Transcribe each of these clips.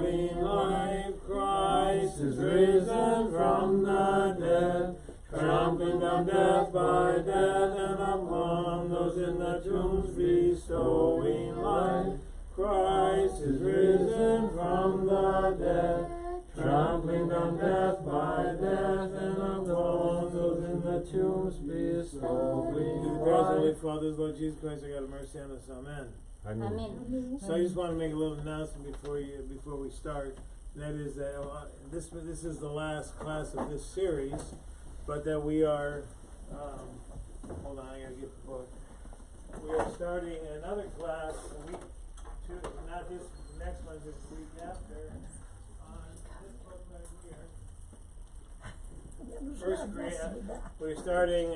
bestowing life. Christ is risen from the dead, trampling down death by death, and upon those in the tombs bestowing life. Christ is risen from the dead, trampling down death by death, and upon those in the tombs bestowing life. Holy Father, Lord Jesus Christ, I got mercy on us. Amen. Amen. So I just want to make a little announcement before we start. That is that this is the last class of this series, but that we are. Hold on, I gotta get the book. We are starting another class a week. Not this next one, this week after. On this book right here. First grade. We're starting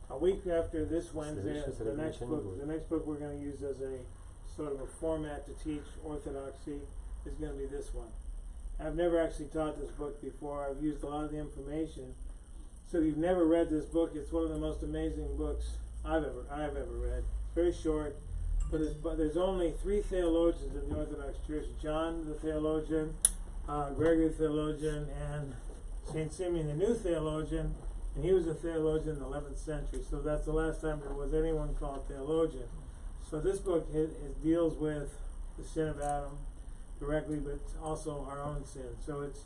a week after this Wednesday. The next book we're going to use as a sort of a format to teach orthodoxy is going to be this one. I've never actually taught this book before. I've used a lot of the information. So if you've never read this book, it's one of the most amazing books I've ever read. Very short, but there's only 3 theologians in the Orthodox Church: John the theologian, Gregory the theologian, and Saint Simeon the new theologian. And he was a theologian in the 11th century, so that's the last time there was anyone called theologian. So this book it deals with the sin of Adam directly, but also our own sin. So it's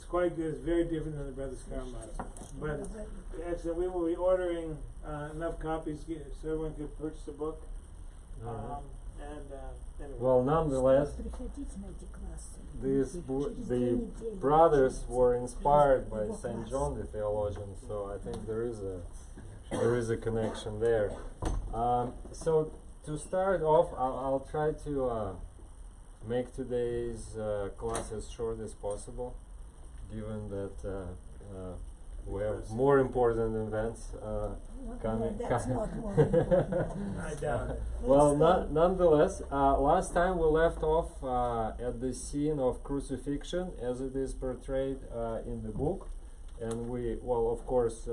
quite good. It's very different than the Brothers Karamazov. But actually, we will be ordering enough copies so everyone could purchase the book. Anyway. Well, nonetheless, the brothers were inspired by Saint John the theologian, so I think there is a connection there. So to start off, I'll try to make today's class as short as possible, given that we have more important events coming. That's not more important. I doubt it. Well, nonetheless, last time we left off at the scene of crucifixion as it is portrayed in the book, and of course,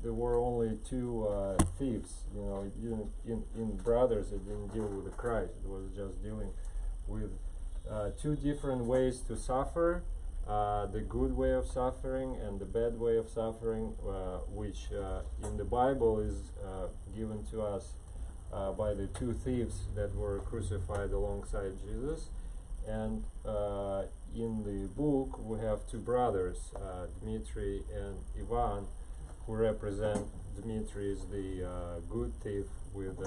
there were only 2 thieves. In Brothers, it didn't deal with the Christ; it was just dealing with 2 different ways to suffer. The good way of suffering and the bad way of suffering, which in the Bible is given to us by the 2 thieves that were crucified alongside Jesus. And in the book we have 2 brothers, Dmitri and Ivan, who represent. Dmitri is the good thief with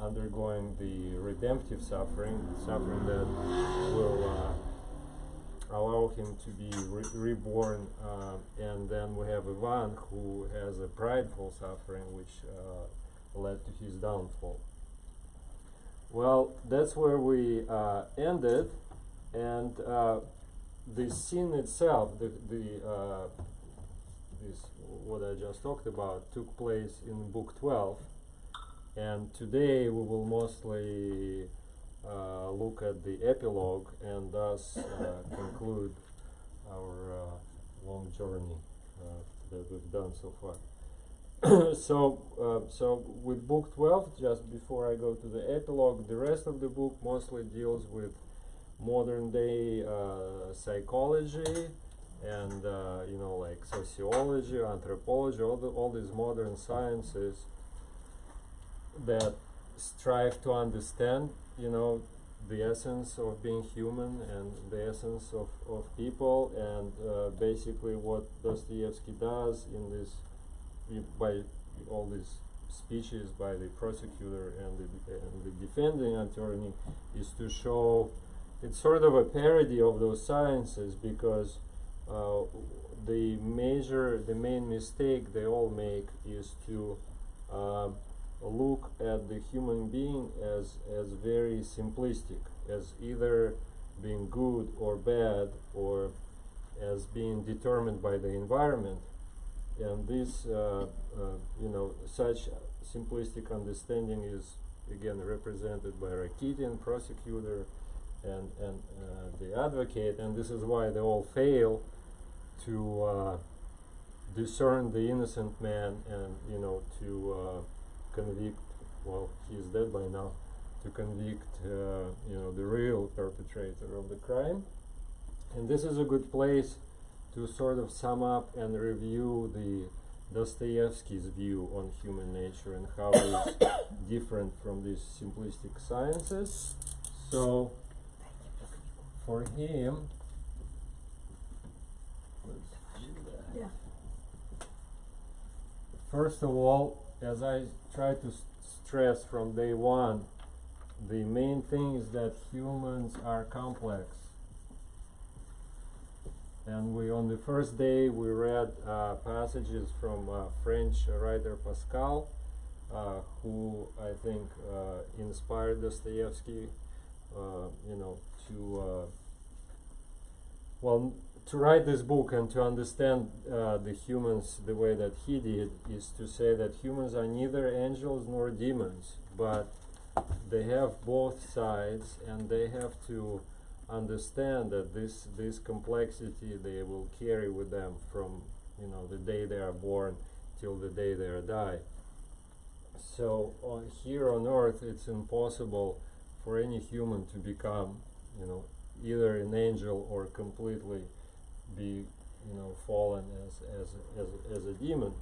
undergoing the redemptive suffering that will allow him to be reborn, and then we have Ivan, who has a prideful suffering which led to his downfall. Well, that's where we ended, and the scene itself, this what I just talked about, took place in Book 12, and today we will mostly look at the epilogue and thus conclude our long journey that we've done so far. So with Book 12, just before I go to the epilogue, the rest of the book mostly deals with modern day psychology and like sociology, anthropology, all these modern sciences that strive to understand the essence of being human and the essence of people, and basically what Dostoevsky does in this, by all these speeches by the prosecutor and the defending attorney, is to show it's sort of a parody of those sciences, because the main mistake they all make is to look at the human being as very simplistic, as either being good or bad, or as being determined by the environment. And this, such simplistic understanding is again represented by Rakitian, prosecutor, and the advocate, and this is why they all fail to discern the innocent man and to convict, well, he is dead by now, to convict the real perpetrator of the crime. And this is a good place to sort of sum up and review the Dostoevsky's view on human nature and how it is different from these simplistic sciences. So for him, let's do that. Yeah. First of all, as I try to stress from day one, the main thing is that humans are complex. And on the first day we read passages from French writer Pascal, who I think inspired Dostoevsky, to write this book and to understand the humans the way that he did is to say that humans are neither angels nor demons, but they have both sides, and they have to understand that this complexity they will carry with them from the day they are born till the day they die. So here on earth it's impossible for any human to become either an angel or completely be fallen as a demon.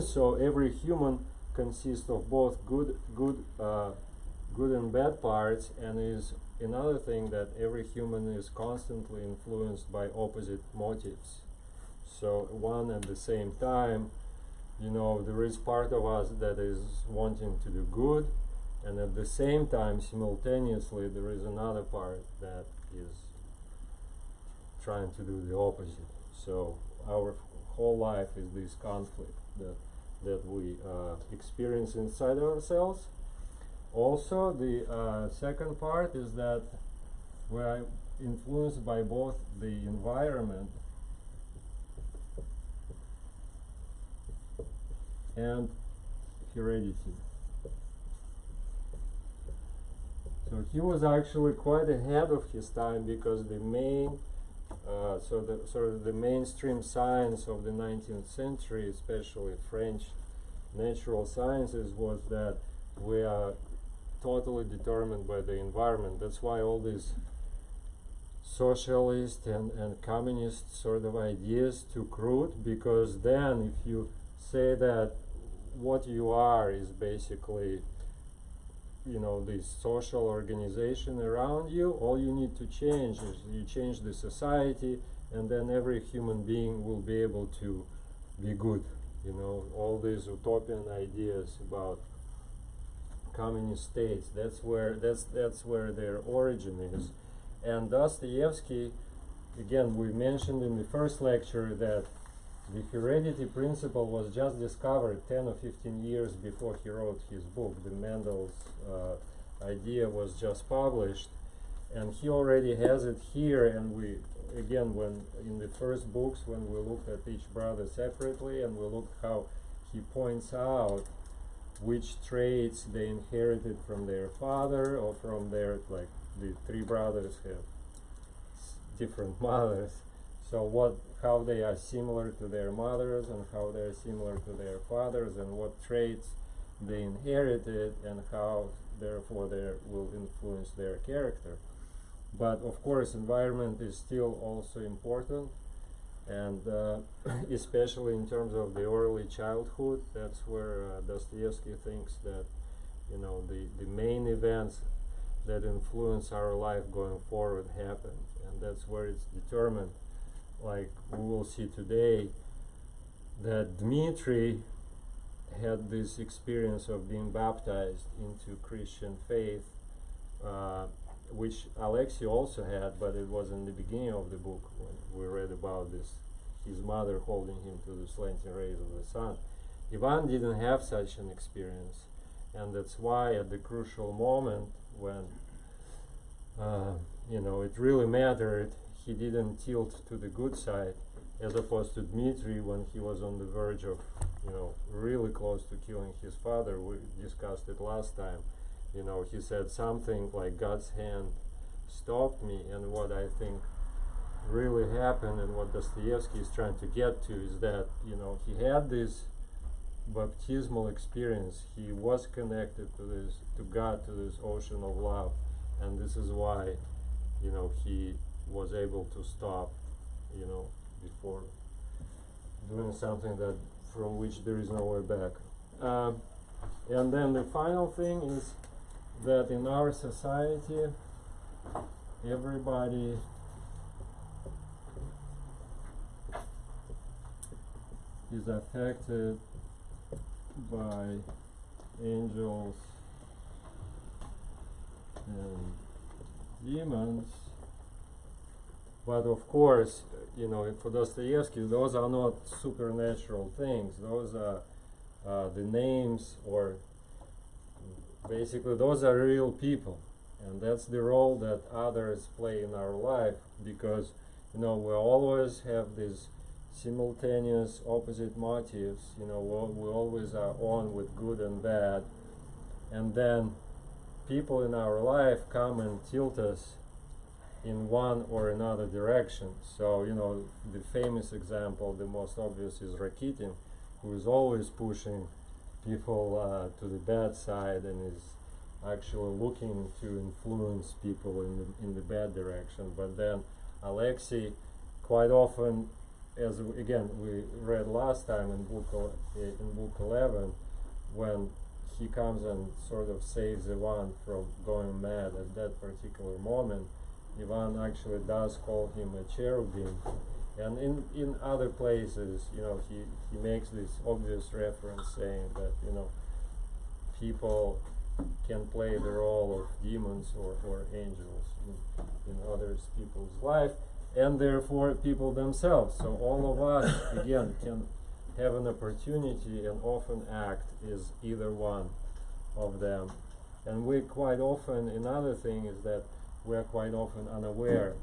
So every human consists of both good and bad parts, and is another thing that every human is constantly influenced by opposite motives. So one at the same time, there is part of us that is wanting to do good, and at the same time, simultaneously, there is another part that is trying to do the opposite. So our whole life is this conflict that we experience inside ourselves. Also, the second part is that we are influenced by both the environment and heredity. So he was actually quite ahead of his time, because the main the mainstream science of the 19th century, especially French natural sciences, was that we are totally determined by the environment. That's why all these socialist and communist sort of ideas took root, because then if you say that what you are is basically this social organization around you, all you need to change is you change the society, and then every human being will be able to be good. All these utopian ideas about communist states, that's where their origin is. And Dostoevsky, again, we mentioned in the first lecture that the heredity principle was just discovered 10 or 15 years before he wrote his book. The Mendel's idea was just published, and he already has it here. And we, again, when in the first books, when we looked at each brother separately, and we looked how he points out which traits they inherited from their father, or from their, like the three brothers have different mothers. So how they are similar to their mothers, and how they are similar to their fathers, and what traits they inherited, and how therefore they will influence their character. But of course, environment is still also important, and especially in terms of the early childhood. That's where Dostoevsky thinks that the main events that influence our life going forward happen, and that's where it's determined. Like we will see today, that Dmitri had this experience of being baptized into Christian faith, which Alexei also had, but it was in the beginning of the book when we read about this, his mother holding him to the slanting rays of the sun. Ivan didn't have such an experience, and that's why at the crucial moment when it really mattered, he didn't tilt to the good side, as opposed to Dmitri when he was on the verge of really close to killing his father. We discussed it last time. He said something like, God's hand stopped me. And what I think really happened, and what Dostoevsky is trying to get to, is that he had this baptismal experience. He was connected to God, to this ocean of love, and this is why, he was able to stop, before doing something from which there is no way back. And then the final thing is that in our society, everybody is affected by angels and demons, but of course, for Dostoevsky, those are not supernatural things. Those are the names, or basically those are real people, and that's the role that others play in our life, because we always have these simultaneous opposite motives. We always are on with good and bad, and then people in our life come and tilt us in one or another direction. So the famous example, the most obvious, is Rakitin, who is always pushing people to the bad side and is actually looking to influence people in the bad direction. But then Alexei, quite often, as again we read last time in book 11, when he comes and sort of saves Ivan from going mad at that particular moment, Ivan actually does call him a cherubim. And in other places, he makes this obvious reference saying that, people can play the role of demons or angels in other people's life, and therefore people themselves. So all of us, again, can have an opportunity and often act as either one of them. And we quite often, another thing is that we're quite often unaware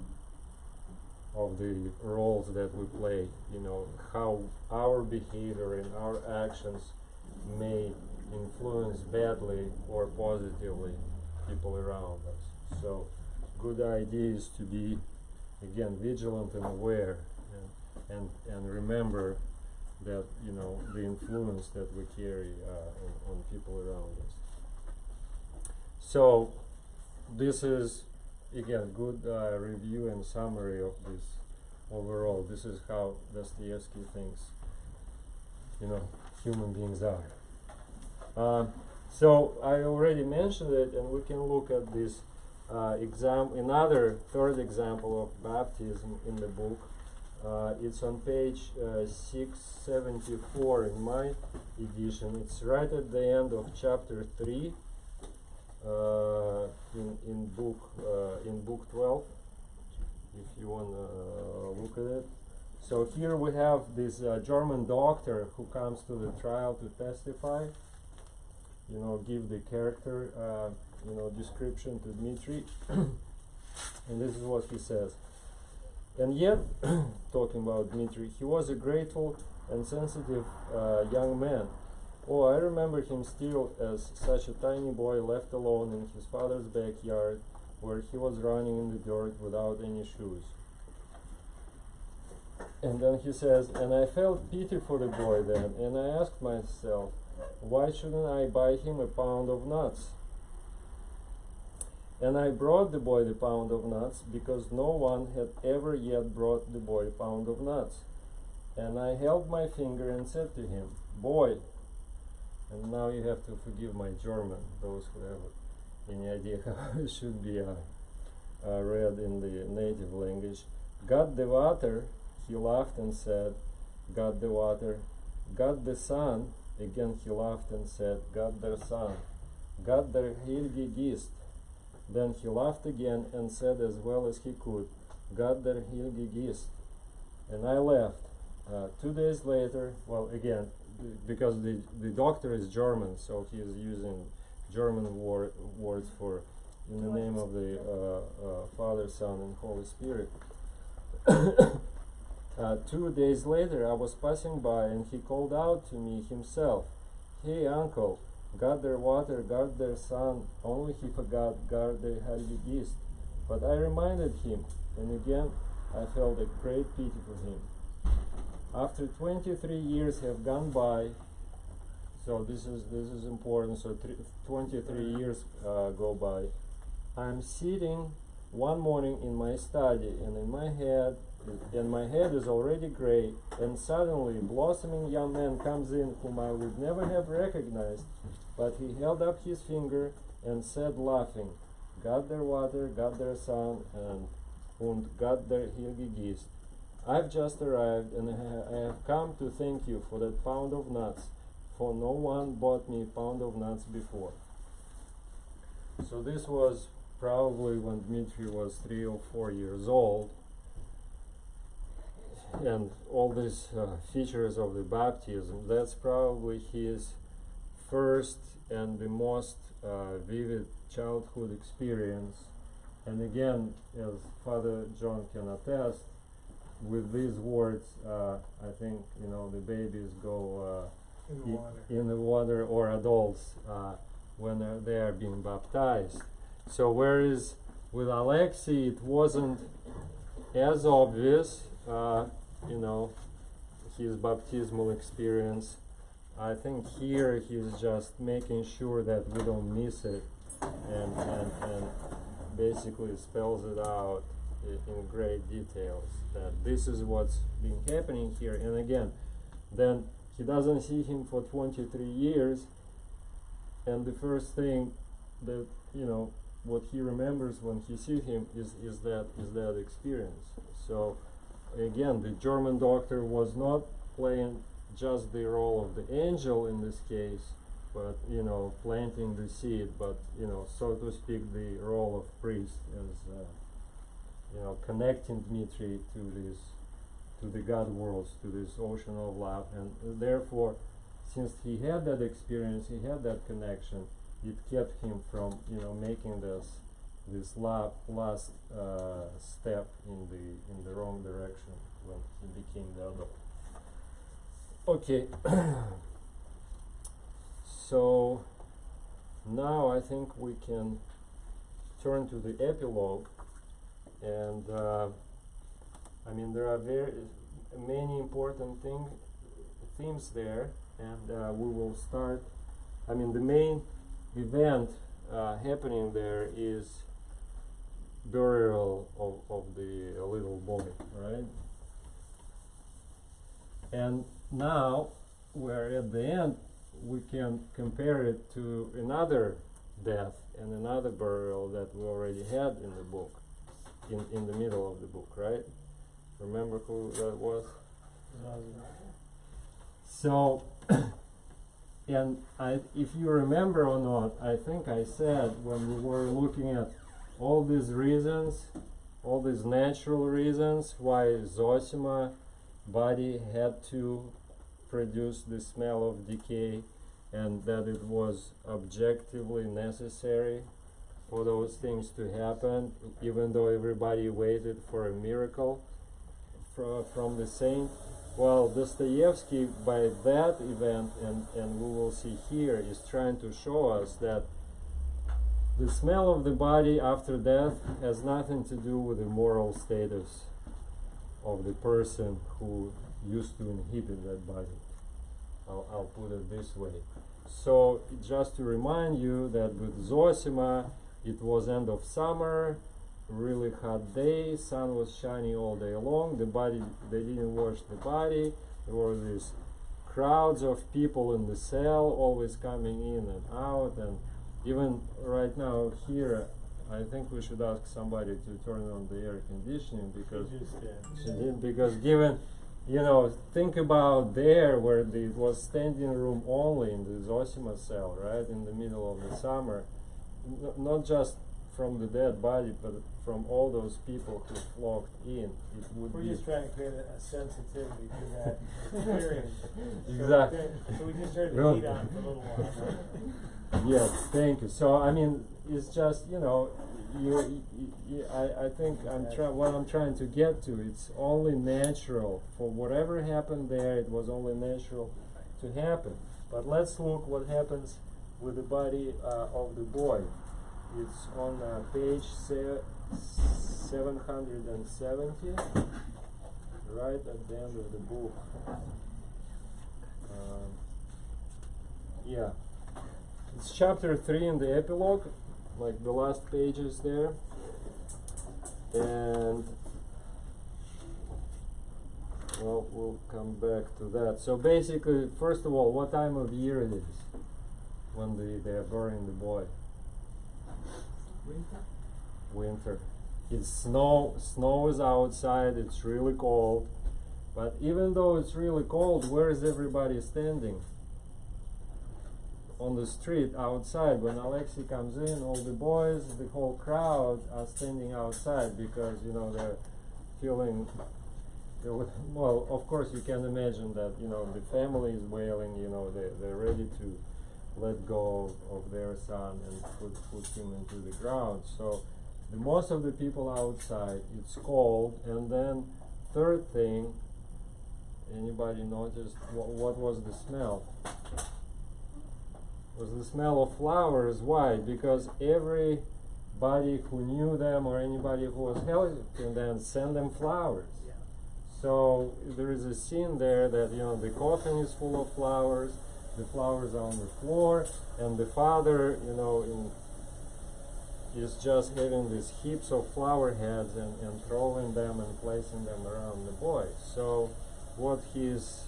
of the roles that we play, how our behavior and our actions may influence badly or positively people around us. So good idea is to be, again, vigilant and aware, and remember that the influence that we carry on people around us. So this is, again, good review and summary of this overall. This is how Dostoevsky thinks human beings are. So I already mentioned it, and we can look at this another third example of baptism in the book. It's on page 674 in my edition. It's right at the end of chapter 3 in book 12, if you want to look at it. So here we have this German doctor who comes to the trial to testify, give the character description to Dmitri. And this is what he says. And yet, talking about Dmitri, he was a grateful and sensitive young man. Oh, I remember him still as such a tiny boy left alone in his father's backyard, where he was running in the dirt without any shoes. And then he says, and I felt pity for the boy then, and I asked myself, why shouldn't I buy him a pound of nuts? And I brought the boy the pound of nuts, because no one had ever yet brought the boy a pound of nuts. And I held my finger and said to him, boy, and now you have to forgive my German, those who have any idea how it should be read in the native language. Got the water, he laughed and said, got the water. Got the sun, again he laughed and said, got der sun. Got der Heilige Geist. Then he laughed again and said as well as he could, got der Heilige Geist. And I left. 2 days later, well, again, because the doctor is German, so he is using German words for in the name of the Father, Son, and Holy Spirit. 2 days later, I was passing by, and he called out to me himself, "Hey, uncle, got their water, got their sun, only he forgot got their Heilige Geist." But I reminded him, and again I felt a great pity for him. After 23 years have gone by, So this is important. So 23 years go by. I'm sitting one morning in my study, and my head is already gray, and suddenly a blossoming young man comes in whom I would never have recognized, but he held up his finger and said, laughing, "Gott der Water, Gott der Sun, and Gott der Heilige Geist. I've just arrived, and I have come to thank you for that pound of nuts, for no one bought me a pound of nuts before." So this was probably when Dmitri was 3 or 4 years old, and all these features of the baptism, that's probably his first and the most vivid childhood experience. And again, as Father John can attest, with these words, I think, the babies go in the water, or adults when they are being baptized. So whereas with Alexei it wasn't as obvious, his baptismal experience, I think here he's just making sure that we don't miss it, and basically spells it out in great details, that this is what's been happening here. And again, then he doesn't see him for 23 years, and the first thing that what he remembers when he sees him is that experience. So again, the German doctor was not playing just the role of the angel in this case, but planting the seed, but so to speak, the role of priest, as connecting Dmitri to the God worlds, to this ocean of love. And therefore, since he had that experience, he had that connection, it kept him from making this last step in the wrong direction when he became the adult. Okay. So now I think we can turn to the epilogue, and there are very many important themes there, and we will start. The main event happening there is burial of the little boy, right? And now we're at the end. We can compare it to another death and another burial that we already had in the book, in the middle of the book, right? Remember who that was? So, and if you remember or not, I think I said when we were looking at all these reasons, all these natural reasons why Zosima body had to produce the smell of decay, and that it was objectively necessary for those things to happen, even though everybody waited for a miracle from the saint. Well, Dostoevsky, by that event, and we will see here, is trying to show us that the smell of the body after death has nothing to do with the moral status of the person who used to inhabit that body. I'll put it this way. So just to remind you that with Zosima, it was end of summer, really hot day, sun was shining all day long, the body, they didn't wash the body, there were these crowds of people in the cell always coming in and out, and even right now here, I think we should ask somebody to turn on the air conditioning, because she did, because given, think about there where it was standing room only in the Zosima cell, right, in the middle of the summer, not just from the dead body, but from all those people who flocked in. We're just trying to create a sensitivity to that experience. Exactly. So we just turned the heat on for a little while. Yes, thank you. So it's just I think what I'm trying to get to. It's only natural for whatever happened there. It was only natural to happen. But let's look what happens with the body of the boy. It's on page 770, right at the end of the book. yeah, it's chapter 3 in the epilogue, like the last pages there. And well, we'll come back to that. So basically, first of all, what time of year it is when they're burying the boy? Winter. It's snow is outside, it's really cold. But even though it's really cold, where is everybody standing? On the street outside. When Alexei comes in, all the boys, the whole crowd are standing outside because, you know, they're feeling, well, of course you can imagine that, you know, the family is wailing, you know, they're ready to let go of their son and put him into the ground. So most of the people outside, it's cold. And then third thing, anybody noticed what was the smell? Was the smell of flowers. Why? Because everybody who knew them or anybody who was helping them sent them flowers. Yeah. So there is a scene there that, you know, the coffin is full of flowers, the flowers are on the floor, and the father, you know, is just having these heaps of flower heads and throwing them and placing them around the boy. So what he's,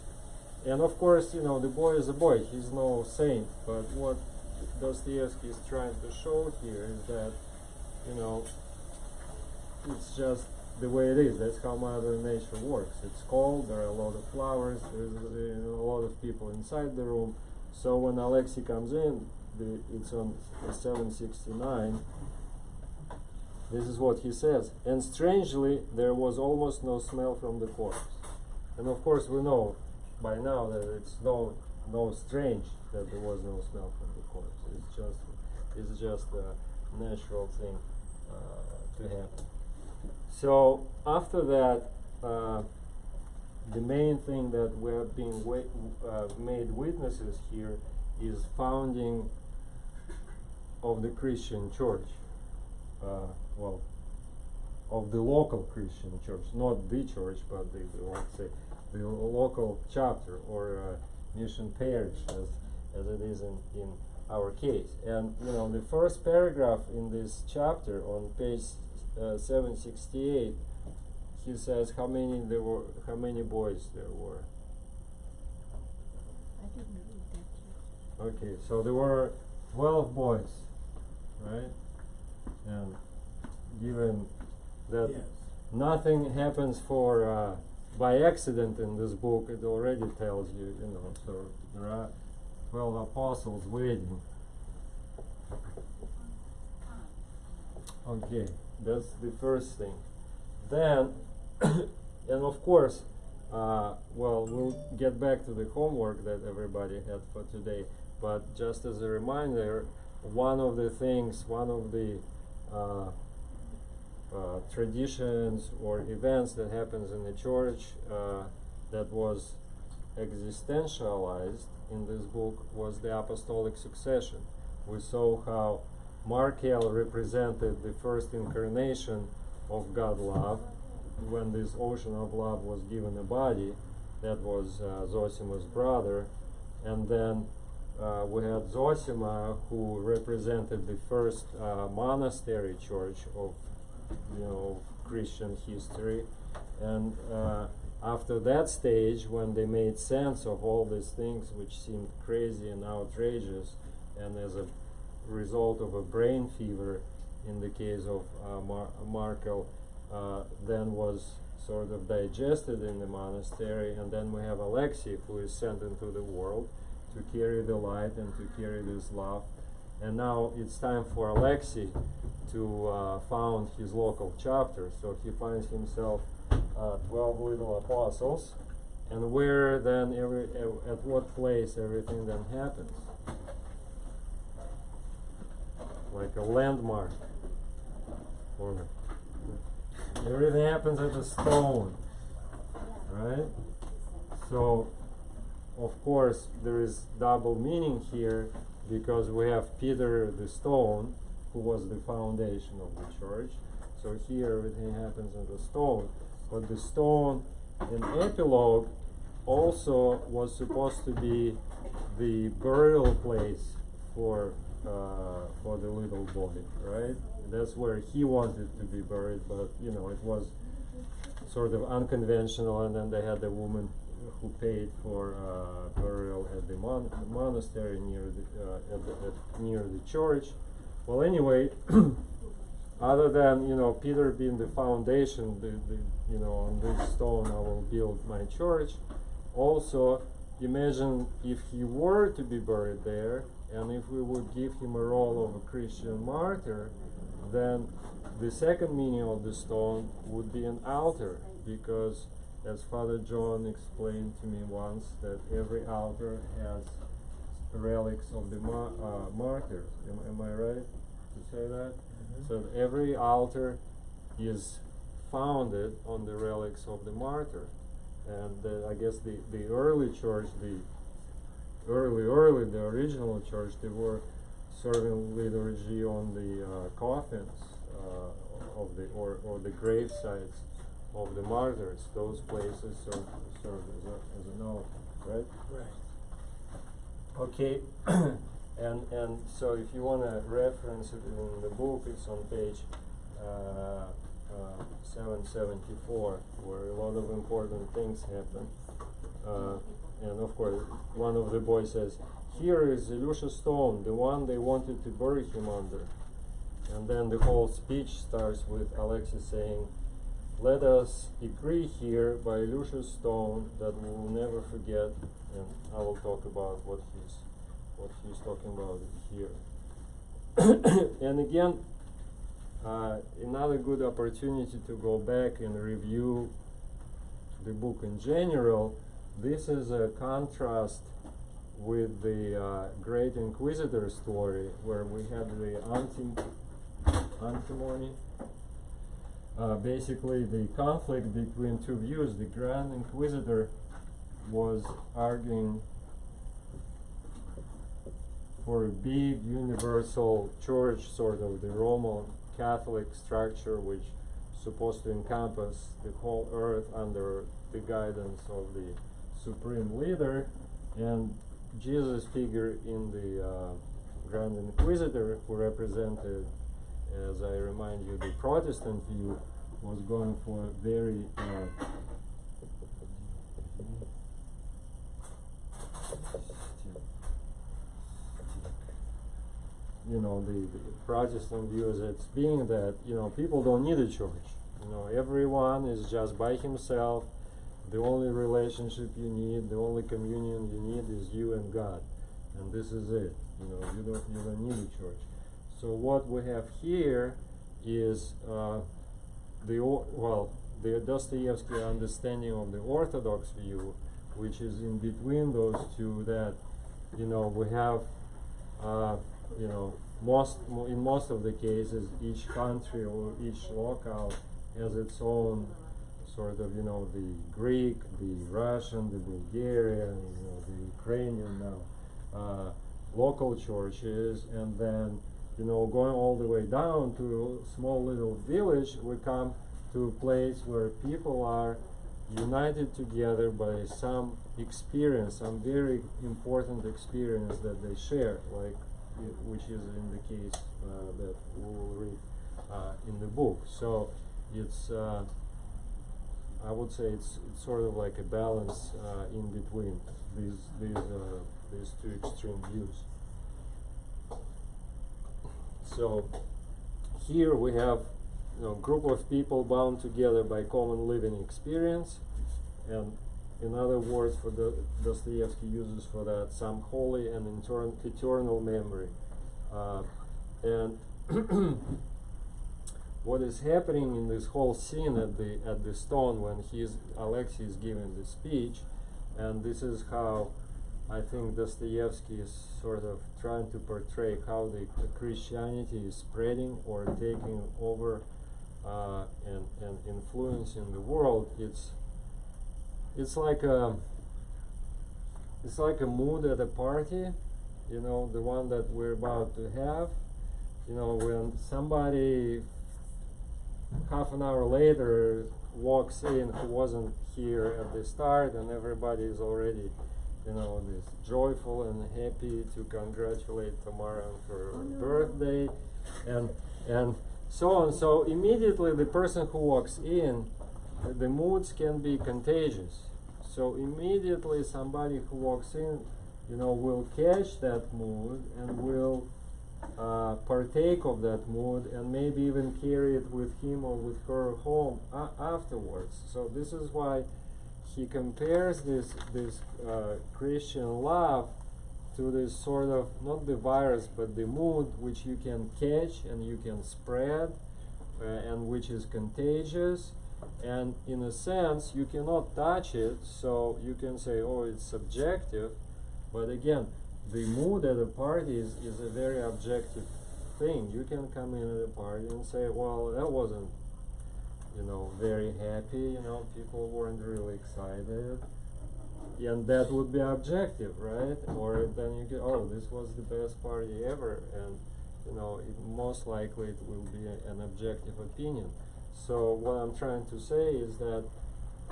and of course, you know, the boy is a boy, he's no saint, but what Dostoevsky is trying to show here is that, you know, it's just the way it is. That's how Mother Nature works. It's cold, there are a lot of flowers, there's a lot of people inside the room. So when Alexei comes in, it's on 769, this is what he says. And strangely, there was almost no smell from the corpse. And of course we know by now that it's no strange that there was no smell from the corpse. It's just a natural thing to happen. So after that, the main thing that we are being made witnesses here is founding of the Christian church. Well, of the local Christian church, not the church, but let's say the local chapter or mission parish, as it is in our case. And you know, the first paragraph in this chapter on page 768, he says how many boys there were. I didn't read that. Okay, so there were 12 boys, right? And given that Yes. nothing happens for by accident in this book, it already tells you, you know, so there are 12 apostles waiting. Okay, that's the first thing. Then, and of course, well, we'll get back to the homework that everybody had for today, but just as a reminder, one of the traditions or events that happens in the church that was existentialized in this book was the apostolic succession. We saw how Markel represented the first incarnation of God love when this ocean of love was given a body. That was Zosima's brother. And then we had Zosima, who represented the first monastery church of, you know, Christian history. And after that stage, when they made sense of all these things which seemed crazy and outrageous, and as a result of a brain fever in the case of Markel, then was sort of digested in the monastery. And then we have Alexei, who is sent into the world to carry the light and to carry this love. And now it's time for Alexei to found his local chapter. So he finds himself 12 little apostles, and where then at what place everything then happens, like a landmark, or everything happens at the stone, right? So of course there is double meaning here, because we have Peter the stone, who was the foundation of the church. So here everything happens in the stone. But the stone in epilogue also was supposed to be the burial place for the little boy, right? That's where he wanted to be buried, but it was sort of unconventional, and then they had a woman who paid for burial at the monastery near near the church. Well, anyway, other than Peter being the foundation, on this stone I will build my church. Also, imagine if he were to be buried there, and if we would give him a role of a Christian martyr, then the second meaning of the stone would be an altar, because as Father John explained to me once, that every altar has relics of the martyrs. Am I right to say that? Mm-hmm. So every altar is founded on the relics of the martyr. And I guess the early church, the original church, they were serving liturgy on the coffins of the or the grave sites of the martyrs. Those places serve as an altar, right? Right. Okay, and so if you want to reference it in the book, it's on page 774, where a lot of important things happen. And of course, one of the boys says, "Here is Ilyusha's stone, the one they wanted to bury him under." And then the whole speech starts with Alexei saying, "Let us agree here by Ilyusha's stone that we will never forget." And I will talk about what he's talking about here. And again, another good opportunity to go back and review the book in general. This is a contrast with the Great Inquisitor story, where we had the antimony. Basically, the conflict between two views. The Grand Inquisitor was arguing for a big universal church, sort of the Roman Catholic structure, which is supposed to encompass the whole earth under the guidance of the supreme leader. And Jesus' figure in the Grand Inquisitor, who represented, as I remind you, the Protestant view, was going for a very the Protestant view is it's being that people don't need a church. Everyone is just by himself. The only relationship you need, the only communion you need, is you and God, and this is it. You don't need a church. So what we have here is the Dostoevsky understanding of the Orthodox view, which is in between those two. That we have in most of the cases, each country or each locale has its own sort of the Greek, the Russian, the Bulgarian, the Ukrainian now local churches, and then going all the way down to a small little village, we come to a place where people are united together by some experience, some very important experience that they share, which is in the case that we will read in the book. So it's I would say it's sort of like a balance in between these two extreme views. So here we have a group of people bound together by common living experience, and in other words, for Dostoevsky uses for that some holy and eternal memory. And what is happening in this whole scene at the stone when Alexei is giving the speech, and this is how I think Dostoevsky is sort of trying to portray how the Christianity is spreading or taking over and influencing the world. It's like a mood at a party, the one that we're about to have. When somebody half an hour later walks in who wasn't here at the start, and everybody is already, this joyful and happy to congratulate Tamara on her birthday, and so on. So immediately the person who walks in, the moods can be contagious. So immediately somebody who walks in, will catch that mood and will partake of that mood, and maybe even carry it with him or with her home afterwards. So this is why he compares this Christian love to this sort of, not the virus, but the mood which you can catch and you can spread, and which is contagious. And in a sense, you cannot touch it, so you can say, oh, it's subjective. But again, the mood at a party is a very objective thing. You can come in at a party and say, well, that wasn't, very happy, people weren't really excited. And that would be objective, right? Or then you get, oh, this was the best party ever, and, most likely it will be an objective opinion. So what I'm trying to say is that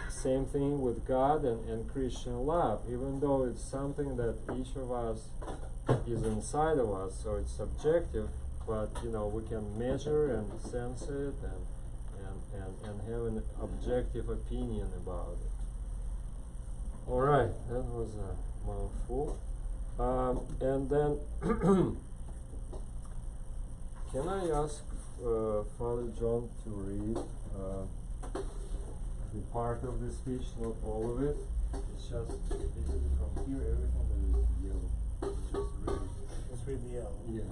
same thing with God and Christian love, even though it's something that each of us is inside of us, so it's subjective, but we can measure and sense it and have an objective opinion about it. Alright, that was a mouthful. And then can I ask Father John to read the part of the speech, not all of it? It's just basically from here, everything that is yellow. Let's read the yellow. Yeah.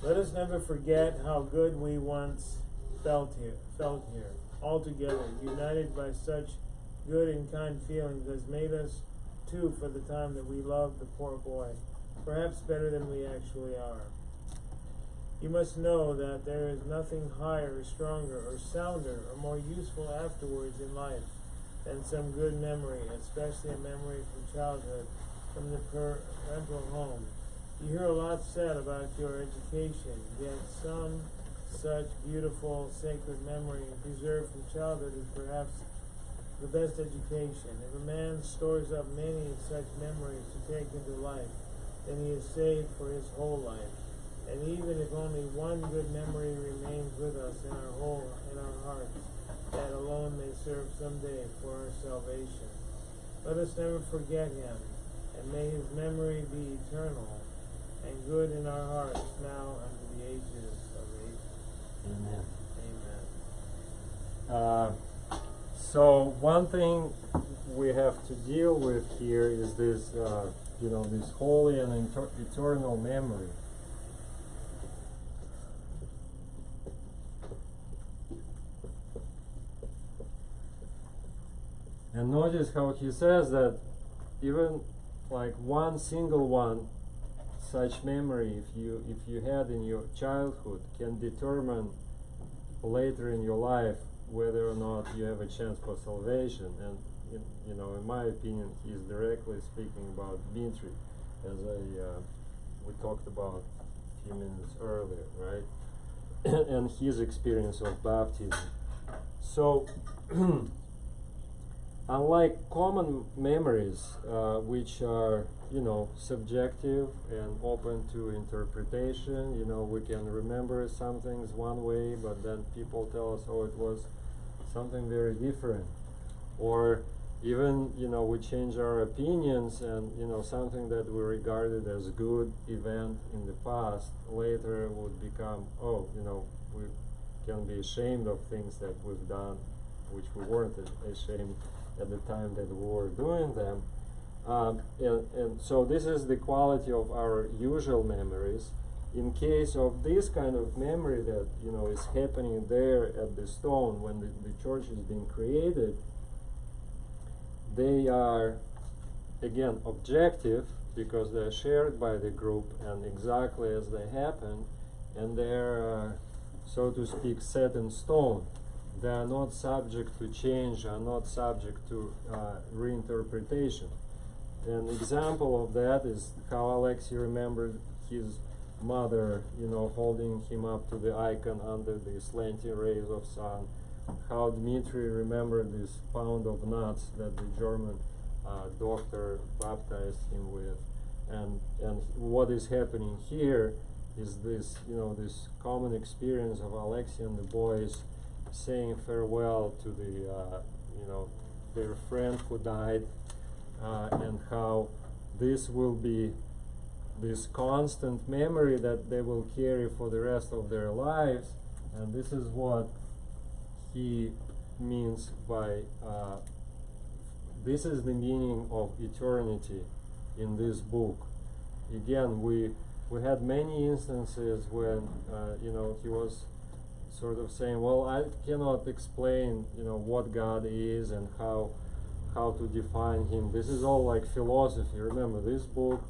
Let us never forget how good we once felt here, all together, united by such good and kind feelings as made us too for the time that we loved the poor boy, perhaps better than we actually are. You must know that there is nothing higher or stronger or sounder or more useful afterwards in life than some good memory, especially a memory from childhood, from the parental home. You hear a lot said about your education, yet some such beautiful, sacred memory preserved from childhood is perhaps the best education. If a man stores up many such memories to take into life, then he is saved for his whole life. And even if only one good memory remains with us in our hearts, that alone may serve someday for our salvation. Let us never forget him, and may his memory be eternal and good in our hearts now and to the ages of ages. Amen. Amen. So one thing we have to deal with here is this, this holy and eternal memory. And notice how he says that even like one single one, such memory, if you had in your childhood, can determine later in your life whether or not you have a chance for salvation. And in my opinion, he's directly speaking about Dmitri, as we talked about a few minutes earlier, right? And his experience of baptism. So unlike common memories, which are, subjective and open to interpretation, we can remember some things one way, but then people tell us, oh, it was something very different. Or even, we change our opinions, and, something that we regarded as good event in the past later would become, oh, we can be ashamed of things that we've done, which we weren't ashamed at the time that we were doing them. And so this is the quality of our usual memories. In case of this kind of memory that is happening there at the stone when the church is being created, they are again objective because they are shared by the group and exactly as they happen, and they're so to speak set in stone. They are not subject to change, are not subject to reinterpretation. An example of that is how Alexei remembered his mother, holding him up to the icon under the slanting rays of sun. How Dmitri remembered this pound of nuts that the German doctor baptized him with, and what is happening here is this, this common experience of Alexei and the boys saying farewell to the, their friend who died, and how this will be this constant memory that they will carry for the rest of their lives, and this is what he means by this is the meaning of eternity in this book. Again, we had many instances when he was sort of saying, well, I cannot explain what God is and how to define him. This is all like philosophy. Remember, this book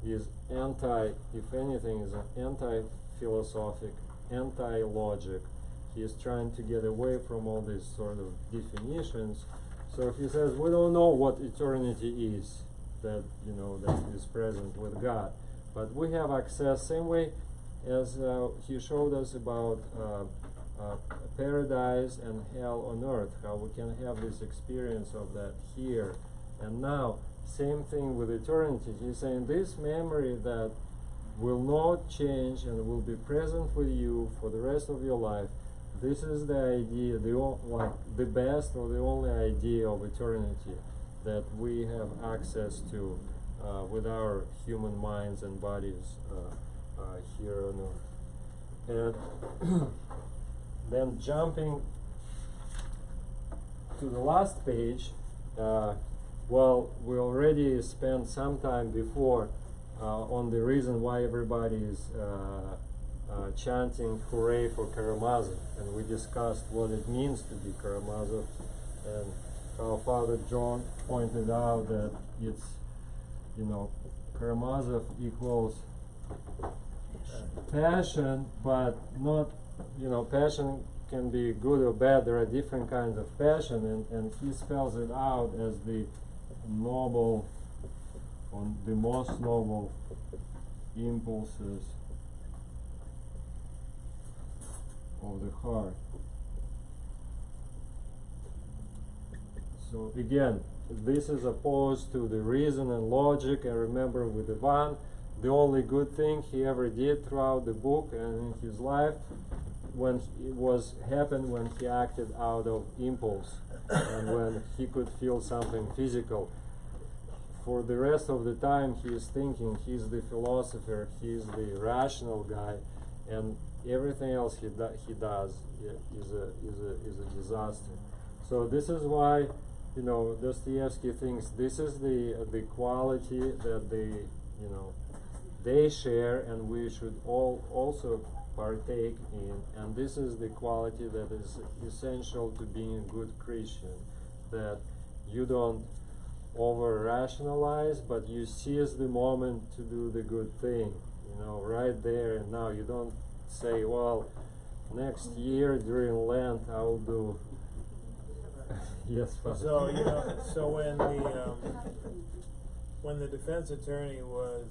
is if anything, is an anti-philosophic, anti-logic. He is trying to get away from all these sort of definitions. So he says, we don't know what eternity is that is present with God, but we have access, same way as he showed us about paradise and hell on earth, how we can have this experience of that here and now. Same thing with eternity. He's saying this memory that will not change and will be present with you for the rest of your life. This is the idea, the best or the only idea of eternity that we have access to with our human minds and bodies here on earth. And then jumping to the last page, well, we already spent some time before on the reason why everybody is chanting hooray for Karamazov, and we discussed what it means to be Karamazov, and how Father John pointed out that it's, Karamazov equals passion, but not, passion can be good or bad. There are different kinds of passion, and he spells it out as the noble, on the most noble impulses of the heart. So again, this is opposed to the reason and logic. And remember, with Ivan, the only good thing he ever did throughout the book and in his life happened when he acted out of impulse and when he could feel something physical. For the rest of the time, he is thinking, he's the philosopher, he's the rational guy, and everything else he does is a disaster. So this is why, Dostoevsky thinks this is the quality that they share, and we should all also partake in, and this is the quality that is essential to being a good Christian, that you don't over-rationalize, but you seize the moment to do the good thing, right there and now. You don't say, well, next year during Lent I'll do. Yes, Father. So so when the defense attorney was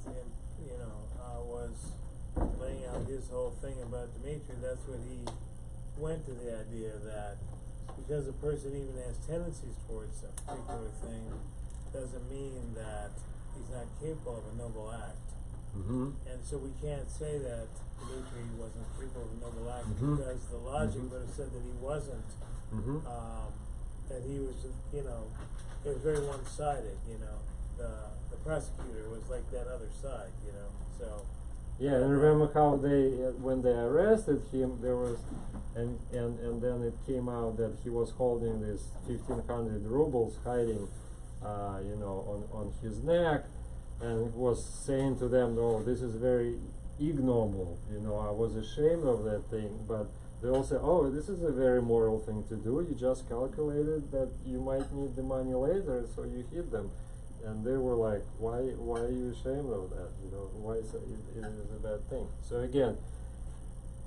laying out his whole thing about Dmitri, that's when he went to the idea that because a person even has tendencies towards a particular thing, doesn't mean that he's not capable of a noble act. Mm-hmm. And so we can't say that Dmitri wasn't capable of a noble act, Mm-hmm. because the logic Mm-hmm. would have said that he wasn't. Mm-hmm. That he was, it was very one-sided. The prosecutor was like that other side. So. Yeah, and remember how when they arrested him, there was, and then it came out that he was holding this 1,500 rubles hiding, on his neck, and was saying to them, "Oh, this is very ignoble. I was ashamed of that thing." But they all say, "Oh, this is a very moral thing to do. You just calculated that you might need the money later, so you hid them." And they were like, why are you ashamed of that? Why is it is a bad thing? So again,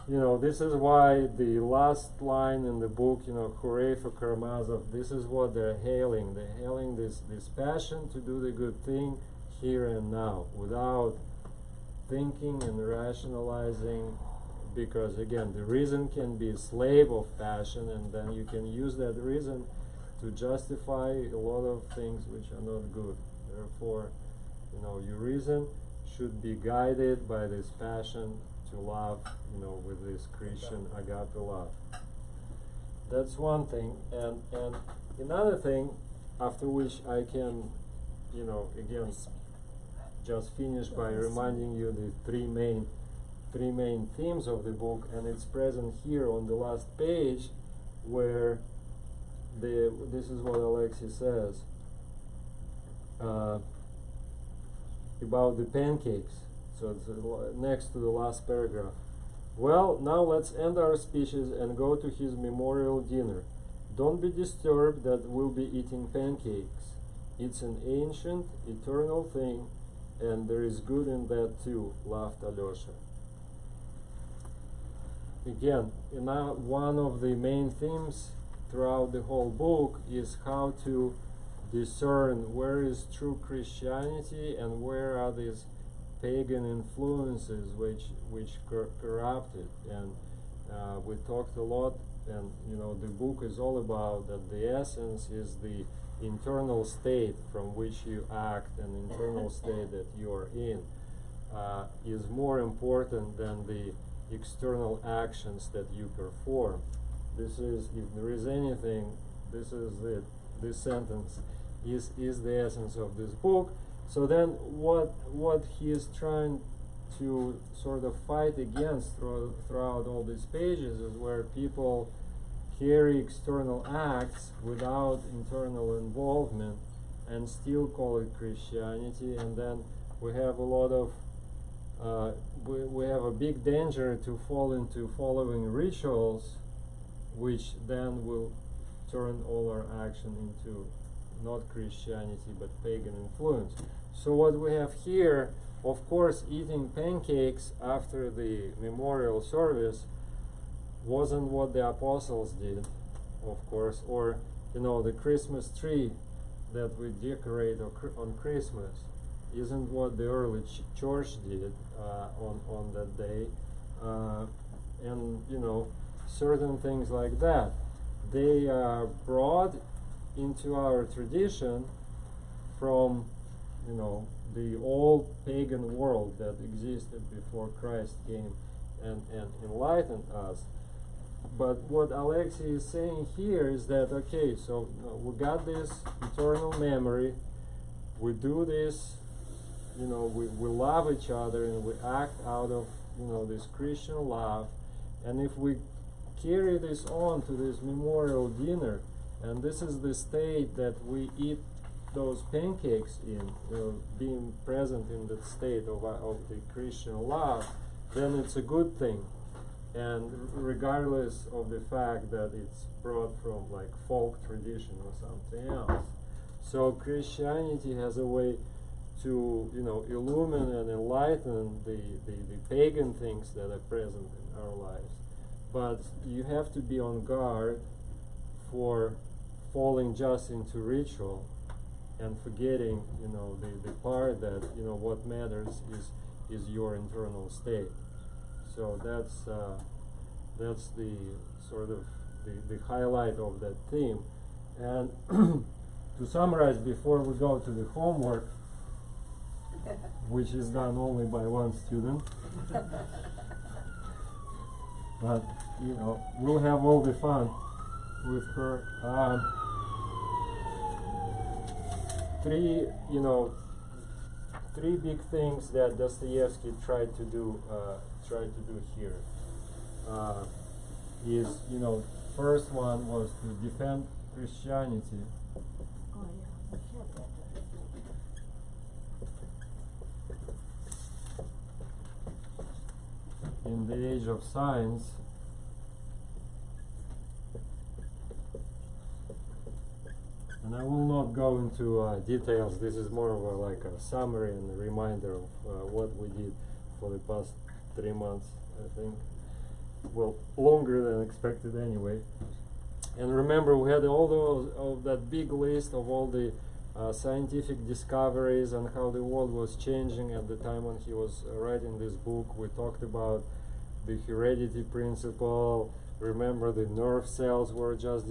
this is why the last line in the book, hooray for Karamazov, this is what they're hailing. They're hailing this passion to do the good thing here and now, without thinking and rationalizing, because again, the reason can be a slave of passion, and then you can use that reason to justify a lot of things which are not good. Therefore, your reason should be guided by this passion to love, with this Christian agape love. That's one thing, and another thing, after which I can, again, just finish by reminding you the three main themes of the book, and it's present here on the last page, where this is what Alexei says about the pancakes. So it's next to the last paragraph. Well, now let's end our speeches and go to his memorial dinner. Don't be disturbed that we'll be eating pancakes. It's an ancient, eternal thing, and there is good in that too, laughed Alyosha. Again, one of the main themes throughout the whole book is how to discern where is true Christianity and where are these pagan influences which corrupt it. And we talked a lot, and the book is all about that the essence is the internal state from which you act, and internal state that you are in is more important than the external actions that you perform. This is, if there is anything, this is it. This sentence is the essence of this book. So then what he is trying to sort of fight against throughout all these pages is where people carry external acts without internal involvement and still call it Christianity, and then we have a lot of we have a big danger to fall into following rituals, which then will turn all our action into not Christianity but pagan influence. So what we have here, of course, eating pancakes after the memorial service wasn't what the apostles did, of course, or the Christmas tree that we decorate on Christmas isn't what the early church did on that day, and certain things like that. They are brought into our tradition from the old pagan world that existed before Christ came and enlightened us. But what Alexei is saying here is that, okay, so we got this eternal memory, we do this, we love each other and we act out of this Christian love, and if we carry this on to this memorial dinner, and this is the state that we eat those pancakes in, being present in that state of the Christian love, then it's a good thing, and regardless of the fact that it's brought from like folk tradition or something else. So Christianity has a way to illumine and enlighten the pagan things that are present in our lives, but you have to be on guard for falling just into ritual and forgetting the part that what matters is your internal state. So that's the sort of the highlight of that theme. And to summarize, before we go to the homework, which is done only by one student, but we'll have all the fun with her. Three big things that Dostoevsky tried to do here is first one was to defend Christianity. Oh, yeah. In the age of science. And I will not go into details. This is more of like a summary and a reminder of what we did for the past 3 months, I think. Well, longer than expected anyway. And remember, we had all those of that big list of all the scientific discoveries and how the world was changing at the time when he was writing this book. We talked about the heredity principle. Remember, the nerve cells were just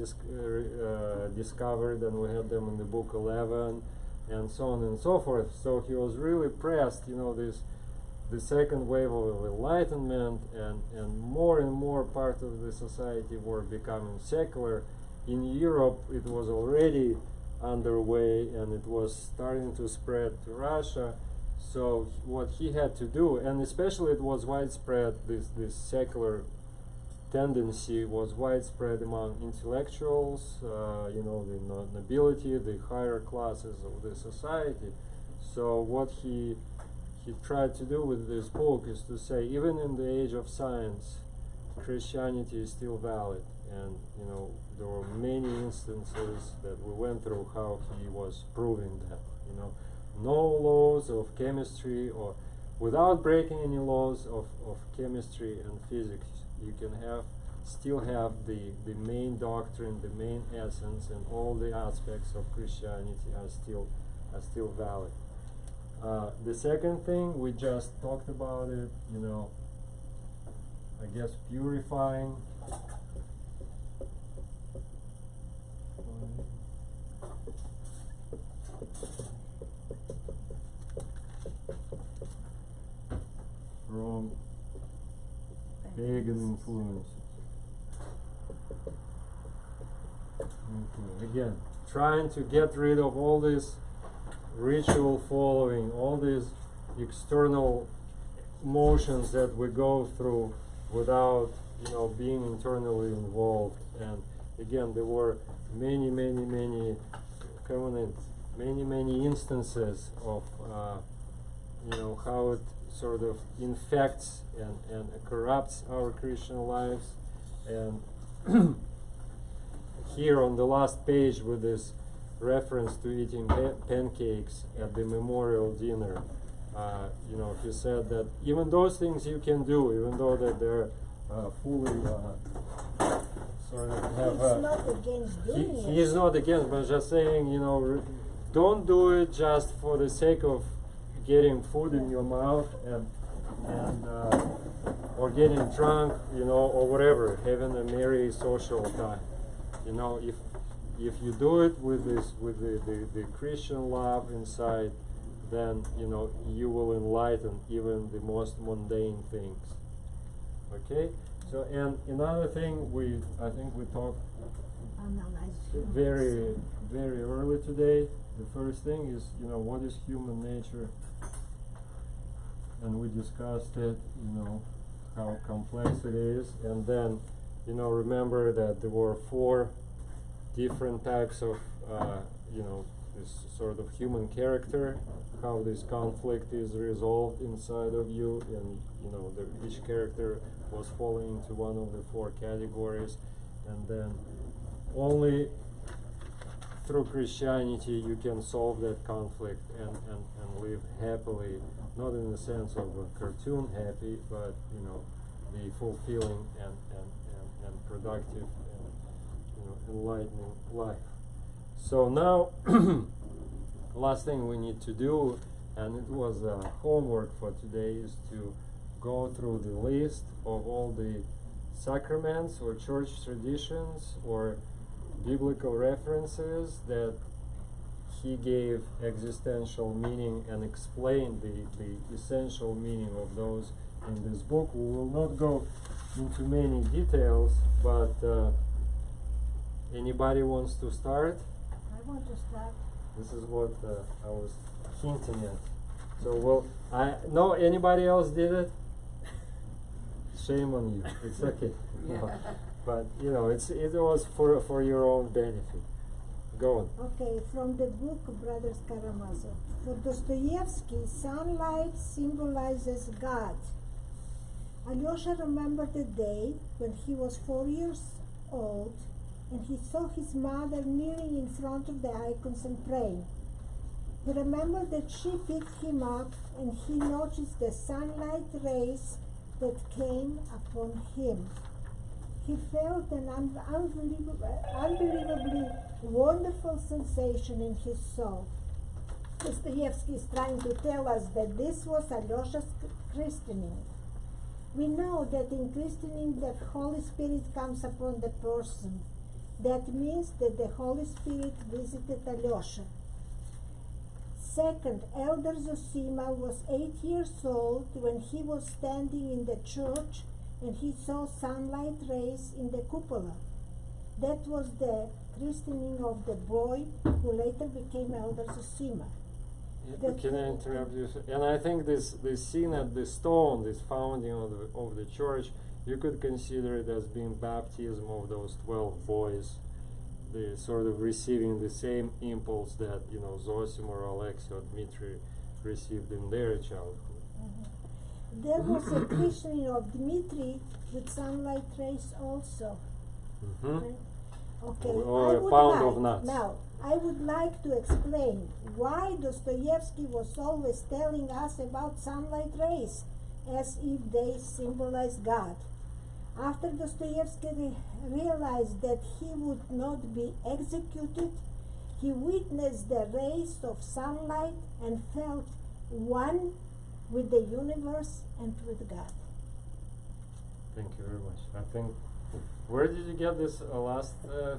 discovered, and we had them in the book 11, and so on and so forth. So he was really pressed, the second wave of enlightenment, and more part of the society were becoming secular. In Europe, it was already underway, and it was starting to spread to Russia. So what he had to do, and especially it was widespread, this secular tendency was widespread among intellectuals, the nobility, the higher classes of the society. So what he tried to do with this book is to say, even in the age of science, Christianity is still valid. And there were many instances that we went through how he was proving that. No laws of chemistry, or without breaking any laws of chemistry and physics, you can still have the main doctrine, the main essence, and all the aspects of Christianity are still valid. The second thing, we just talked about it, I guess purifying. From pagan influences. Okay. Again, trying to get rid of all this ritual following, all these external motions that we go through without being internally involved. And again, there were many instances of how it sort of infects and corrupts our Christian lives. And here on the last page, with this reference to eating pancakes at the memorial dinner, he said that even those things you can do, even though that they're fully sort of have. He's not against doing it. He is not against, but just saying, don't do it just for the sake of getting food in your mouth and or getting drunk, or whatever, having a merry social time. If you do it with the Christian love inside, then you will enlighten even the most mundane things. Okay. So, and another thing I think we talked very early today. The first thing is what is human nature, and we discussed it. How complex it is, and then remember that there were 4 different types of this sort of human character, how this conflict is resolved inside of you, and each character was falling into one of the 4 categories, and then only through Christianity you can solve that conflict and live happily, not in the sense of a cartoon happy, but the fulfilling and productive and enlightening life. So now last thing we need to do, and it was homework for today, is to go through the list of all the sacraments or church traditions or biblical references that he gave existential meaning and explained the essential meaning of those in this book. We will not go into many details, but anybody wants to start? I want to start. This is what I was hinting at. So, no, anybody else did it? Shame on you. It's okay. No. But it was for your own benefit. Go on. Okay, from the book Brothers Karamazov. For Dostoevsky, sunlight symbolizes God. Alyosha remembered the day when he was 4 years old and he saw his mother kneeling in front of the icons and praying. He remembered that she picked him up and he noticed the sunlight rays that came upon him. he felt an unbelievably wonderful sensation in his soul. Dostoevsky is trying to tell us that this was Alyosha's christening. We know that in christening the Holy Spirit comes upon the person. That means that the Holy Spirit visited Alyosha. Second, Elder Zosima was 8 years old when he was standing in the church and he saw sunlight rays in the cupola. That was the christening of the boy who later became Elder Zosima. Can I interrupt you? And I think this scene at the stone, this founding of the church, you could consider it as being baptism of those 12 boys, the sort of receiving the same impulse that Zosim or Alexei or Dmitri received in their childhood. Mm-hmm. There was a christening of Dmitri with sunlight rays also. Mm-hmm. Okay. Or a pound of nuts. Now, I would like to explain why Dostoevsky was always telling us about sunlight rays as if they symbolize God. After Dostoevsky realized that he would not be executed, he witnessed the rays of sunlight and felt one with the universe and with God. Thank you very much. I think, where did you get this last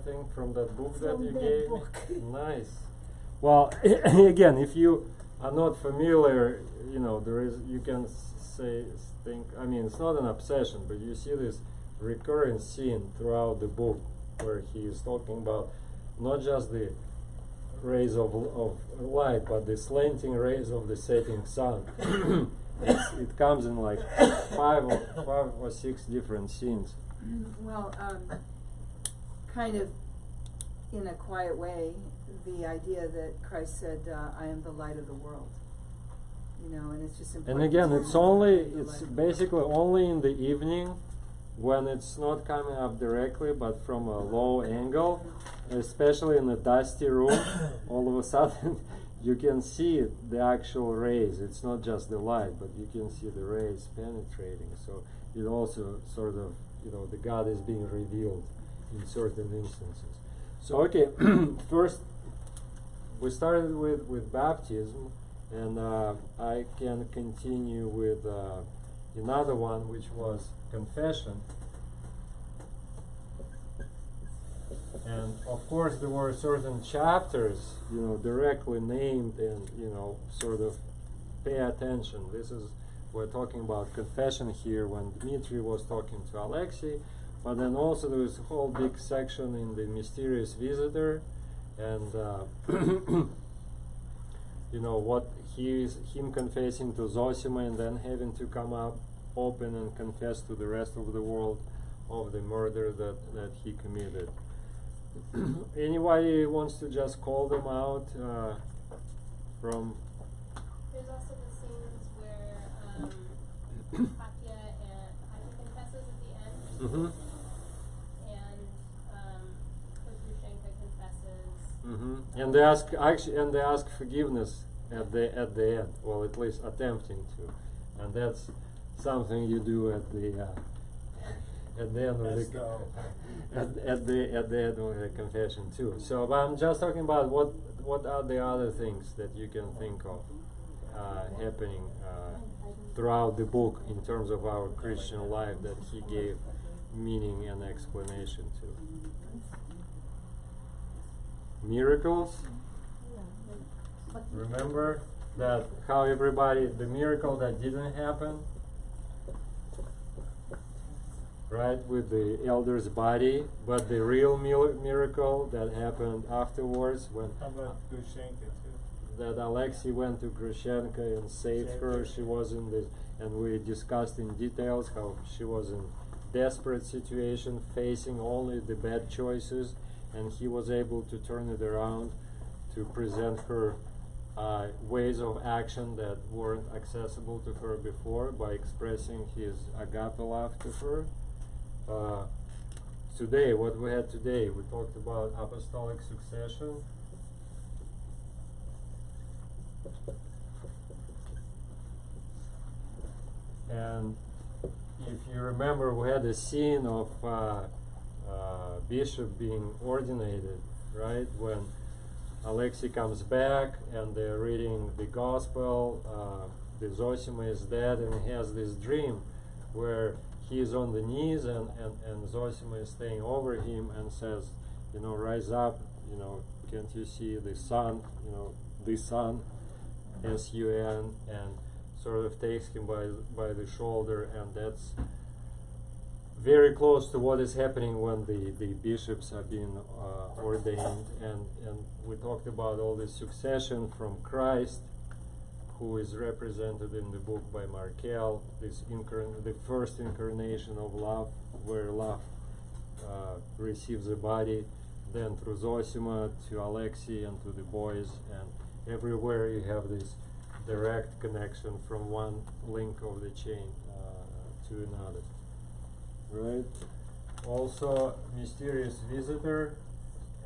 thing from that book that you gave me? Nice. Well, again, if you are not familiar, you can think, I mean, it's not an obsession, but you see this recurrent scene throughout the book where he is talking about not just the rays of light, but the slanting rays of the setting sun. It comes in like five or six different scenes. Well, kind of in a quiet way, the idea that Christ said, I am the light of the world. And it's just important. And again, it's basically only in the evening when it's not coming up directly but from a low angle, especially in a dusty room. All of a sudden you can see the actual rays. It's not just the light, but you can see the rays penetrating. So it also sort of, the God is being revealed in certain instances. So okay, first we started with baptism, and I can continue with another one, which was confession. And of course there were certain chapters, directly named, and sort of pay attention. We're talking about confession here when Dmitri was talking to Alexei, but then also there was a whole big section in the mysterious visitor, and what him confessing to Zosima and then having to come up open and confess to the rest of the world of the murder that he committed. Anybody wants to just call them out from? There's also the scenes where Katya confesses at the end, Mm-hmm. and Petrushchenko confesses. Mm-hmm. And they ask forgiveness at the end. Well, at least attempting to, and that's something you do at the end of the at the end of the confession too. So, but I'm just talking about what are the other things that you can think of happening throughout the book in terms of our Christian life that he gave meaning and explanation to. Miracles. Remember that how the miracle that didn't happen, right, with the elder's body, but the real miracle that happened afterwards when How about Grushenka too? that Alexei went to Grushenka and saved her. She was in this, and we discussed in details how she was in desperate situation, facing only the bad choices, and he was able to turn it around to present her ways of action that weren't accessible to her before by expressing his agape love to her. Today, what we had today, we talked about apostolic succession. And if you remember, we had a scene of bishop being ordinated, right? When Alexei comes back and they're reading the gospel, the Zosima is dead, and he has this dream where he's on the knees and Zosima is staying over him and says, you know, rise up, you know, can't you see the sun, you know, the sun, S-U-N, and sort of takes him by the shoulder, and that's very close to what is happening when the bishops are being ordained, and we talked about all this succession from Christ, who is represented in the book by Markel, the first incarnation of love, where love receives a body, then through Zosima to Alexei and to the boys, and everywhere you have this direct connection from one link of the chain to another. Right? Also, mysterious visitor,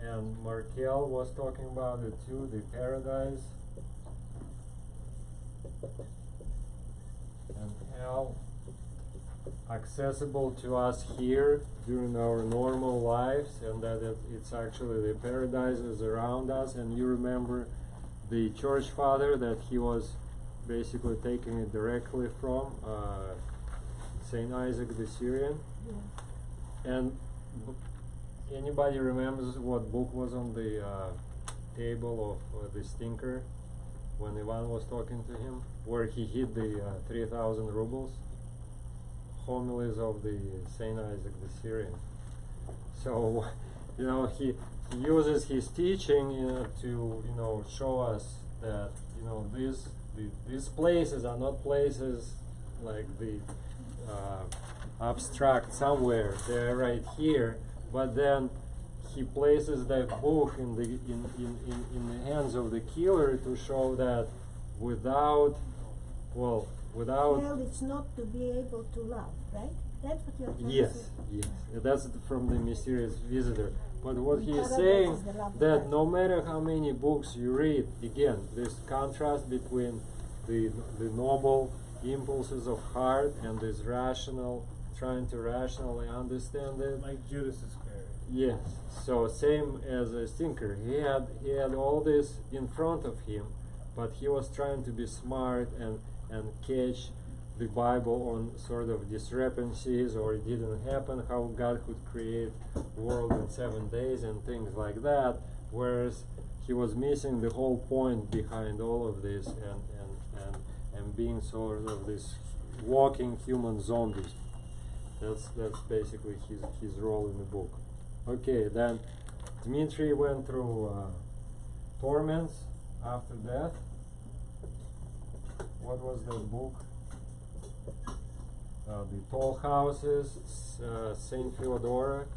and Markel was talking about it too, the paradise and hell, accessible to us here during our normal lives, and that it's actually the paradise is around us. And you remember the church father that he was basically taking it directly from Saint Isaac the Syrian. Yeah. And anybody remembers what book was on the table of the stinker when Ivan was talking to him, where he hid the 3,000 rubles? Homilies of the Saint Isaac the Syrian. So, you know, he uses his teaching to, you know, show us that, you know, these places are not places like the abstract somewhere. They're right here. But then he places that book in the hands of the killer to show that without Well, it's not to be able to love, right? That's what you're trying to say. Yes. That's from the mysterious visitor. But what he is Paradise saying, is the love of that God. no matter how many books you read, again, this contrast between the noble impulses of heart and this rational, trying to rationally understand it. Like Judas Iscariot. Yes. So same as a stinker. He had all this in front of him, but he was trying to be smart and catch the Bible on sort of discrepancies, or it didn't happen, how God could create world in 7 days and things like that, whereas he was missing the whole point behind all of this and being sort of this walking human zombies. That's basically his role in the book. Okay, then Dmitri went through torments after death. What was that book? The Toll Houses, Saint Theodora,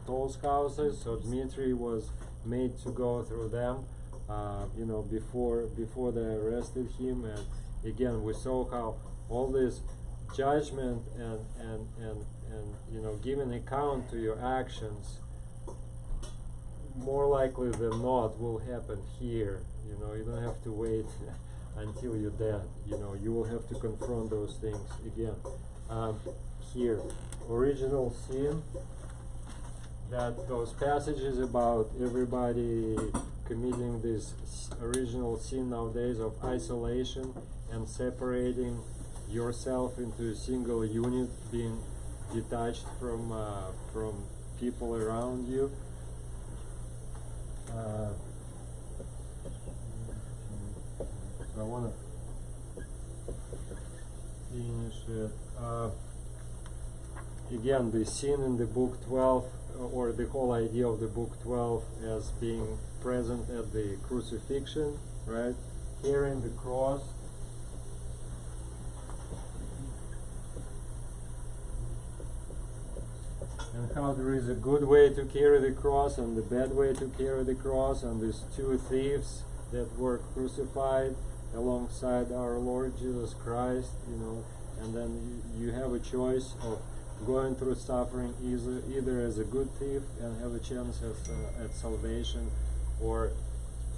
Toll Houses. So Dmitri was made to go through them, you know, before they arrested him. And again, we saw how all this judgment and you know, giving account to your actions, more likely than not, will happen here. You know, you don't have to wait until you're dead. You know, you will have to confront those things again. Here, original sin, that those passages about everybody committing this original sin nowadays of isolation and separating yourself into a single unit, being detached from people around you. I want to finish it. Again, the sin in the book 12, or the whole idea of the book 12 as being present at the crucifixion, right? Carrying the cross. And how there is a good way to carry the cross and the bad way to carry the cross, and these two thieves that were crucified alongside our Lord Jesus Christ, you know, and then you have a choice of going through suffering either as a good thief and have a chance at salvation, or,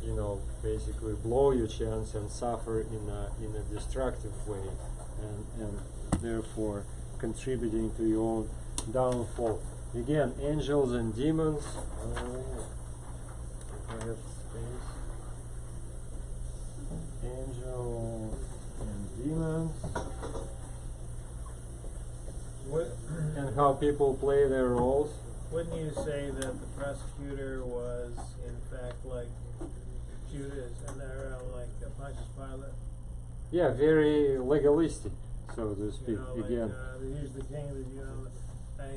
you know, basically blow your chance and suffer in a destructive way, and therefore contributing to your own downfall. Again, angels and demons. I have space. Angels and demons. And how people play their roles. Wouldn't you say that the prosecutor was in fact like Judas and like Pontius Pilate? Yeah, very legalistic, so to speak. Like, again. Here's the king that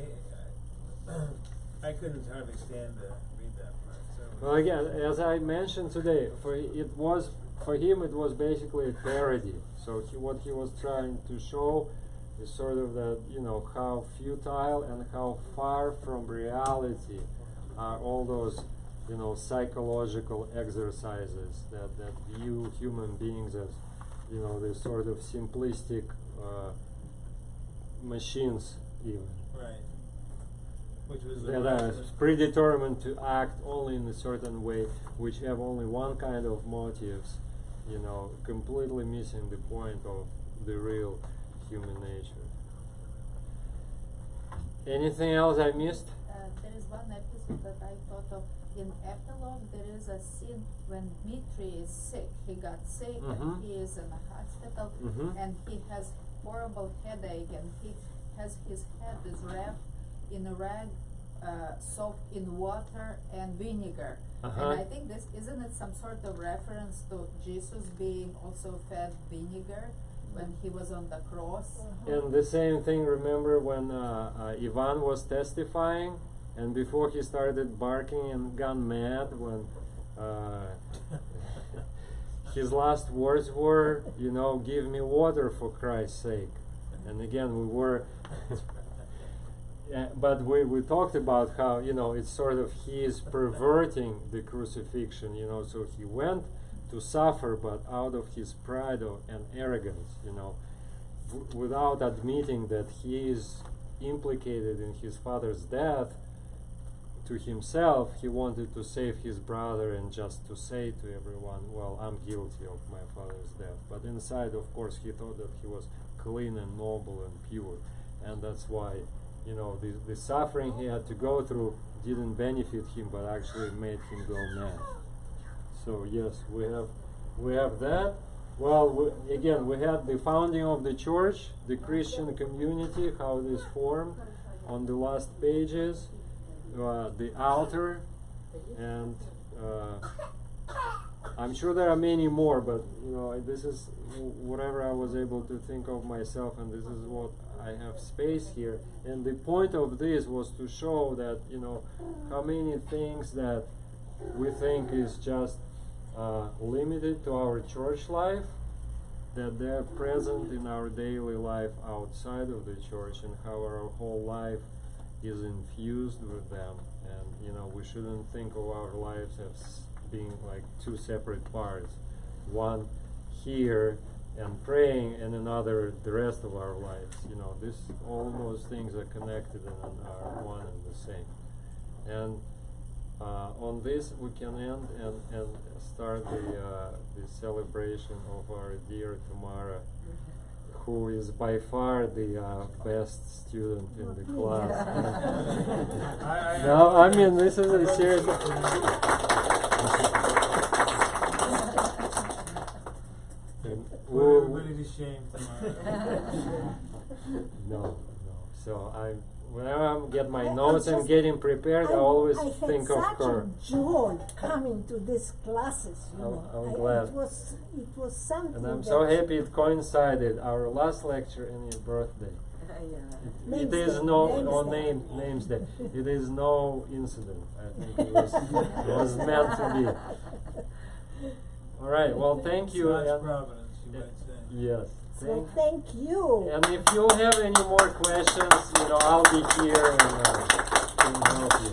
I couldn't hardly stand to read that part. So. Well, again, as I mentioned today, for him it was basically a parody. So what he was trying to show is sort of that, how futile and how far from reality are all those, psychological exercises that view human beings as, these sort of simplistic machines even. Right. Which was that are predetermined to act only in a certain way, which have only one kind of motives, completely missing the point of the real human nature. Anything else I missed? There is one episode that I thought of. In Epilogue, there is a scene when Dmitri is sick. He got sick and he is in a hospital and he has horrible headache and he has his head is wrapped in a rag soaked in water and vinegar. And I think this, isn't it some sort of reference to Jesus being also fed vinegar when he was on the cross? And the same thing, remember when Ivan was testifying and before he started barking and gone mad, when his last words were, give me water for Christ's sake. And again, we were but we talked about how, it's sort of he is perverting the crucifixion, so he went to suffer, but out of his pride and arrogance, without admitting that he is implicated in his father's death. To himself, he wanted to save his brother and just to say to everyone, well, I'm guilty of my father's death. But inside, of course, he thought that he was clean and noble and pure. And that's why, the suffering he had to go through didn't benefit him, but actually made him go mad. So yes, we have that. Well, again, we had the founding of the church, the Christian community, how it is formed on the last pages. The altar, and I'm sure there are many more, but this is whatever I was able to think of myself, and this is what I have space here. And the point of this was to show that how many things that we think is just limited to our church life, that they're present in our daily life outside of the church, and how our whole life is infused with them. And we shouldn't think of our lives as being like two separate parts, one here and praying, and another the rest of our lives. All those things are connected and are one and the same. And on this we can end and start the celebration of our dear Tamara, who is by far the best student in the class. No, I mean, this is a serious. Everybody's ashamed, Tamara. No. So whenever I get my notes and getting prepared, I always think of her. I had such a joy coming to these classes. I'm glad. It was something. And I'm so happy it coincided, our last lecture and your birthday. It is name's day. It is no incident. I think it was meant to be. All right. Well, thank you. God's providence, you might say. Yes. So thank you. And if you have any more questions, I'll be here and can help you.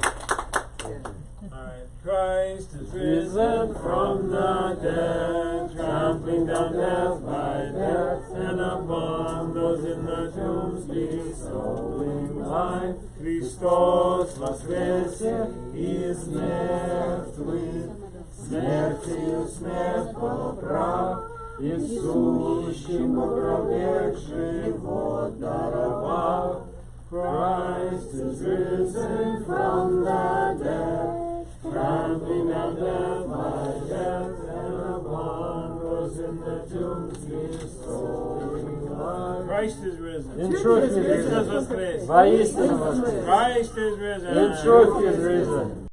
Thank you. All right. Christ is risen from the dead, trampling down death by death, and upon those in the tombs bestowing life. Christos воскресе из мертвых, смертью смерть поправ, Ісущим огромных живот даровав. Christ is risen from the dead, trampling down death by death, and upon those in the tombs restoring life. Christ is risen. In truth he is Христос risen. воскрес. Воистину воскрес. Christ is risen. In truth he is risen.